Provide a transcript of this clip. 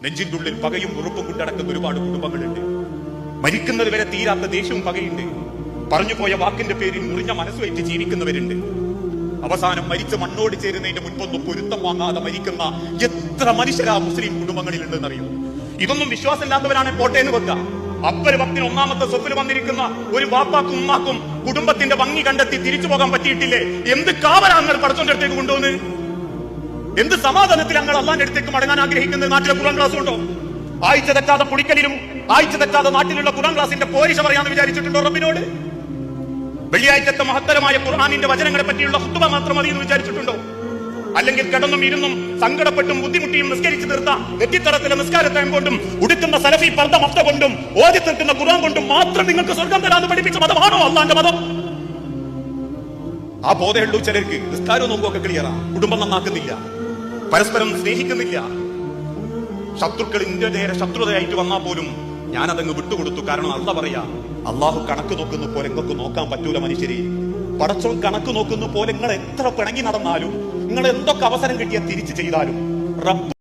നെഞ്ചിന്റെ ഉള്ളിൽ പകയും ഉറപ്പും കൊണ്ടടക്കുന്ന ഒരുപാട് കുടുംബങ്ങളുണ്ട്. മരിക്കുന്നത് വരെ തീരാത്ത ദേഷ്യവും പകയുണ്ട്. പറഞ്ഞുപോയ വാക്കിന്റെ പേരിൽ മുറിഞ്ഞ മനസ്സുമായിട്ട് ജീവിക്കുന്നവരുണ്ട്. അവസാനം മരിച്ച മണ്ണോട് ചേരുന്നതിന്റെ മുൻപൊന്നും പൊരുത്തം വാങ്ങാതെ മരിക്കുന്ന എത്ര മനുഷ്യരാ മുസ്ലിം കുടുംബങ്ങളിൽ ഉണ്ടെന്നറിയോ? ഇതൊന്നും വിശ്വാസമില്ലാത്തവരാണ് പോട്ടെ എന്ന് വെക്കാം. അപ്പര് ഭക്തിന് ഒന്നാമത്തെ സ്വപ്പിൽ വന്നിരിക്കുന്ന ഒരു വാപ്പാക്കും ഉമ്മാക്കും കുടുംബത്തിന്റെ ഭംഗി കണ്ടെത്തി തിരിച്ചു പോകാൻ പറ്റിയിട്ടില്ലേ? എന്ത് കാവലാങ്ങൾ പടച്ചോന്റെ അടുത്തേക്ക് കൊണ്ടുവന്ന്, എന്ത് സമാധാനത്തിൽ ഞങ്ങൾ അള്ളാന്റെ അടുത്തേക്ക് മടങ്ങാൻ ആഗ്രഹിക്കുന്നത്? നാട്ടിലെ ഖുർആൻ ക്ലാസ് ഉണ്ടോ? ആഴ്ച തെറ്റാതെ പുളിക്കലിലും ആഴ്ച തെറ്റാതെ നാട്ടിലുള്ള ഖുർആൻ ക്ലാസിന്റെ പോരിശ പറയാന്ന് വിചാരിച്ചിട്ടുണ്ടോ റബ്ബിനോട്? വെള്ളിയാഴ്ചത്തെ മഹത്തരമായ ഖുർആനിന്റെ വചനങ്ങളെ പറ്റിയുള്ള ഖുത്ബ മാത്രം മതി എന്ന് വിചാരിച്ചിട്ടുണ്ടോ? അല്ലെങ്കിൽ കിടന്നും ഇരുന്നും സങ്കടപ്പെട്ടും ബുദ്ധിമുട്ടിയും നിസ്കരിച്ചു തീർത്ത നെറ്റിത്തടത്തിലെ നിസ്കാരത്തെ കൊണ്ടും ഉടുക്കുന്ന സലഫി പർദ്ദ മഫ്ത കൊണ്ടും ഓതി തീർക്കുന്ന ഖുർആൻ കൊണ്ടും മാത്രം നിങ്ങൾക്ക് സ്വർഗം തരാന്ന് പഠിപ്പിച്ച മതമാണോ അള്ളാന്റെ മതം? ആ ബോധമുള്ളൂ ചിലർക്ക്. നിസ്കാരവും നോമ്പൊക്കെ ക്ലിയറാ, കുടുംബം നന്നാക്കുന്നില്ല, പരസ്പരം സ്നേഹിക്കുന്നില്ല. ശത്രുക്കൾ നേരെ ശത്രുതയായിട്ട് വന്നാൽ പോലും ഞാനതങ്ങ് വിട്ടുകൊടുത്തു. കാരണം അള്ളാഹ് പറയാ, അള്ളാഹു കണക്ക് നോക്കുന്ന പോലെ നിങ്ങൾക്ക് നോക്കാൻ പറ്റൂല മനുഷ്യരെ. പടച്ചോൻ കണക്ക് നോക്കുന്ന പോലെ നിങ്ങൾ എത്ര പിണങ്ങി നടന്നാലും, നിങ്ങൾ എന്തൊക്കെ അവസരം കിട്ടിയാൽ തിരിച്ചു ചെയ്താലും റബ്ബ്